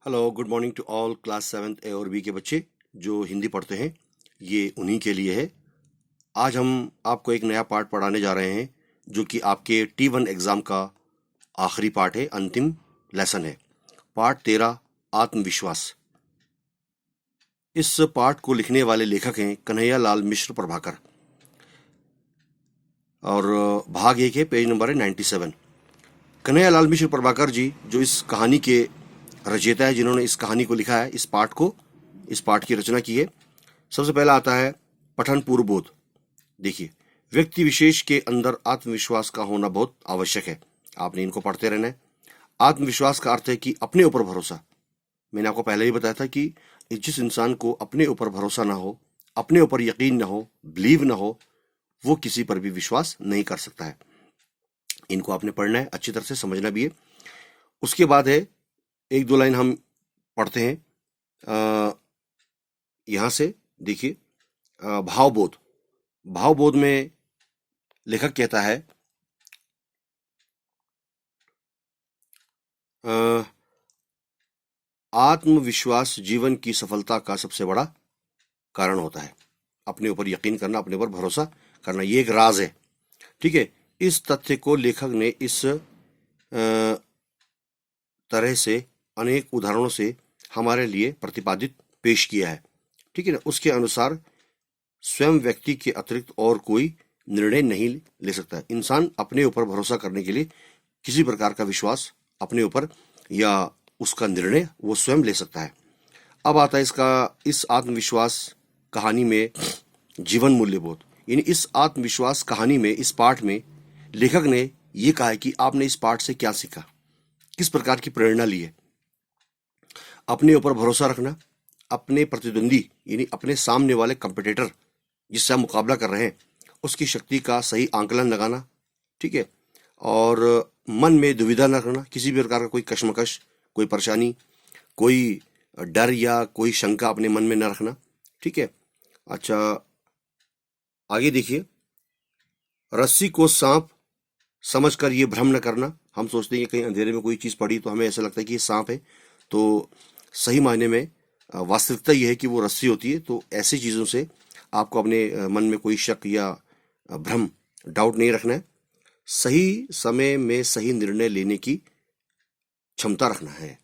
Hello, good morning to all class 7th A और B के बच्चे जो हिंदी पढ़ते हैं। ये उन्हीं के लिए है। आज हम आपको एक नया पार्ट पढ़ाने जा रहे हैं जो कि आपके T1 एग्ज़ाम का आखिरी पार्ट है, अंतिम लेसन है। पार्ट 13 आत्मविश्वास। इस पार्ट को लिखने वाले लेखक हैं कन्हैया लाल मिश्र प्रभाकर और भाग 1 है, पेज नंबर है 97। कन्हैया लाल मिश्र प्रभाकर जी जो इस कहानी के रचयिता है, जिन्होंने इस कहानी को लिखा है, इस पाठ की रचना की है। सबसे पहला आता है पठन पूर्व बोध। देखिए, व्यक्ति विशेष के अंदर आत्मविश्वास का होना बहुत आवश्यक है। आपने इनको पढ़ते रहना है। आत्मविश्वास का अर्थ है कि अपने ऊपर भरोसा। मैंने आपको पहले ही बताया था कि जिस इंसान को अपने ऊपर भरोसा ना हो, अपने ऊपर यकीन ना हो, बिलीव ना हो, वो किसी पर भी विश्वास नहीं कर सकता है। इनको आपने पढ़ना है, अच्छी तरह से समझना भी है। उसके बाद है, एक दो लाइन हम पढ़ते हैं यहां से। देखिए, भावबोध। भावबोध में लेखक कहता है आत्मविश्वास जीवन की सफलता का सबसे बड़ा कारण होता है। अपने ऊपर यकीन करना, अपने ऊपर भरोसा करना, ये एक राज है। ठीक है। इस तथ्य को लेखक ने इस तरह से अनेक उदाहरणों से हमारे लिए प्रतिपादित पेश किया है। ठीक है ना। उसके अनुसार स्वयं व्यक्ति के अतिरिक्त और कोई निर्णय नहीं ले सकता। इंसान अपने ऊपर भरोसा करने के लिए किसी प्रकार का विश्वास अपने ऊपर या उसका निर्णय वो स्वयं ले सकता है। अब आता है इस आत्मविश्वास कहानी में जीवन मूल्यबोध। यानी इस आत्मविश्वास कहानी में, इस पाठ में लेखक ने ये कहा है कि आपने इस पाठ से क्या सीखा, किस प्रकार की प्रेरणा ली है। अपने ऊपर भरोसा रखना, अपने प्रतिद्वंदी यानी अपने सामने वाले कंपटीटर जिससे हम मुकाबला कर रहे हैं, उसकी शक्ति का सही आंकलन लगाना। ठीक है। और मन में दुविधा न रखना, किसी भी प्रकार का कोई कश्मकश, कोई परेशानी, कोई डर या कोई शंका अपने मन में न रखना। ठीक है। अच्छा, आगे देखिए, रस्सी को सांप समझकर ये भ्रम न करना। हम सोचते हैं कि कहीं अंधेरे में कोई चीज़ पड़ी तो हमें ऐसा लगता है कि ये सांप है, तो सही मायने में वास्तविकता यह है कि वो रस्सी होती है। तो ऐसी चीज़ों से आपको अपने मन में कोई शक या भ्रम, डाउट नहीं रखना है। सही समय में सही निर्णय लेने की क्षमता रखना है।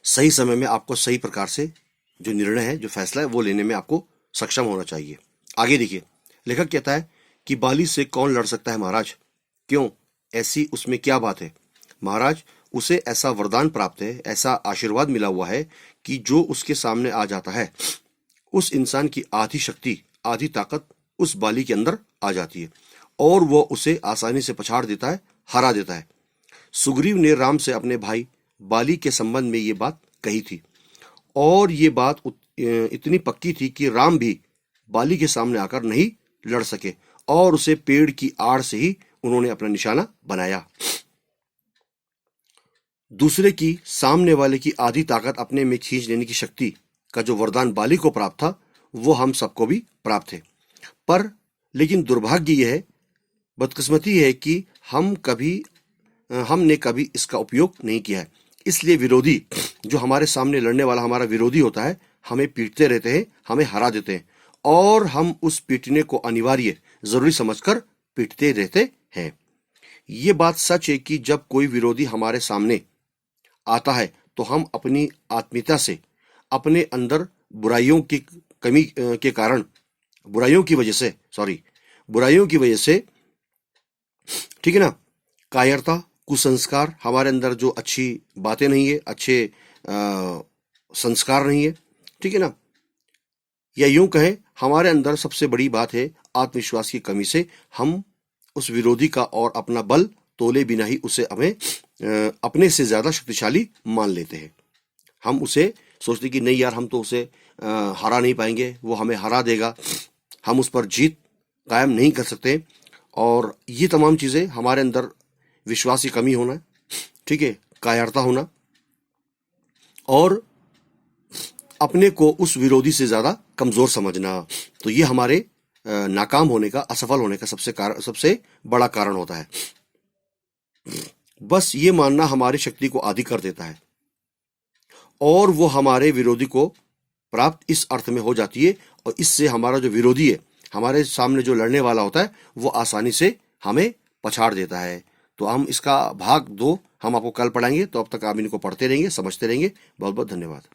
सही समय में आपको सही प्रकार से जो निर्णय है, जो फैसला है, वो लेने में आपको सक्षम होना चाहिए। आगे देखिए, लेखक कहता है कि बाली से कौन लड़ सकता है महाराज? क्यों, ऐसी उसमें क्या बात है महाराज? उसे ऐसा वरदान प्राप्त है, ऐसा आशीर्वाद मिला हुआ है कि जो उसके सामने आ जाता है, उस इंसान की आधी शक्ति, आधी ताकत उस बाली के अंदर आ जाती है और वो उसे आसानी से पछाड़ देता है, हरा देता है। सुग्रीव ने राम से अपने भाई बाली के संबंध में ये बात कही थी और ये बात इतनी पक्की थी कि राम भी बाली के सामने आकर नहीं लड़ सके और उसे पेड़ की आड़ से ही उन्होंने अपना निशाना बनाया। दूसरे की, सामने वाले की आधी ताकत अपने में खींच लेने की शक्ति का जो वरदान बाली को प्राप्त था, वो हम सबको भी प्राप्त है। पर लेकिन दुर्भाग्य यह है, बदकिस्मती है कि हमने कभी इसका उपयोग नहीं किया है। इसलिए विरोधी, जो हमारे सामने लड़ने वाला हमारा विरोधी होता है, हमें पीटते रहते हैं, हमें हरा देते हैं और हम उस पीटने को अनिवार्य, जरूरी समझकर पीटते रहते हैं। ये बात सच है कि जब कोई विरोधी हमारे सामने आता है तो हम अपनी आत्मीयता से, अपने अंदर बुराइयों की कमी के कारण, बुराइयों की वजह से, ठीक है ना, कायरता, कुसंस्कार, हमारे अंदर जो अच्छी बातें नहीं है, अच्छे संस्कार नहीं है, ठीक है ना, या यूं कहें हमारे अंदर सबसे बड़ी बात है आत्मविश्वास की कमी से हम उस विरोधी का और अपना बल तोले बिना ही उसे हमें अपने से ज्यादा शक्तिशाली मान लेते हैं। हम उसे सोचते कि नहीं यार, हम तो उसे हरा नहीं पाएंगे, वो हमें हरा देगा, हम उस पर जीत कायम नहीं कर सकते। और ये तमाम चीजें हमारे अंदर विश्वास की कमी होना, ठीक है, कायरता होना और अपने को उस विरोधी से ज्यादा कमजोर समझना, तो ये हमारे नाकाम होने का, असफल होने का सबसे बड़ा कारण होता है। बस ये मानना हमारी शक्ति को आधी कर देता है। और वो हमारे विरोधी को प्राप्त इस अर्थ में हो जाती है, और इससे हमारा जो विरोधी है, हमारे सामने जो लड़ने वाला होता है, वो आसानी से हमें पछाड़ देता है। तो हम इसका भाग 2 हम आपको कल पढ़ाएंगे। तो अब तक आप इनको पढ़ते रहेंगे, समझते रहेंगे। बहुत बहुत धन्यवाद।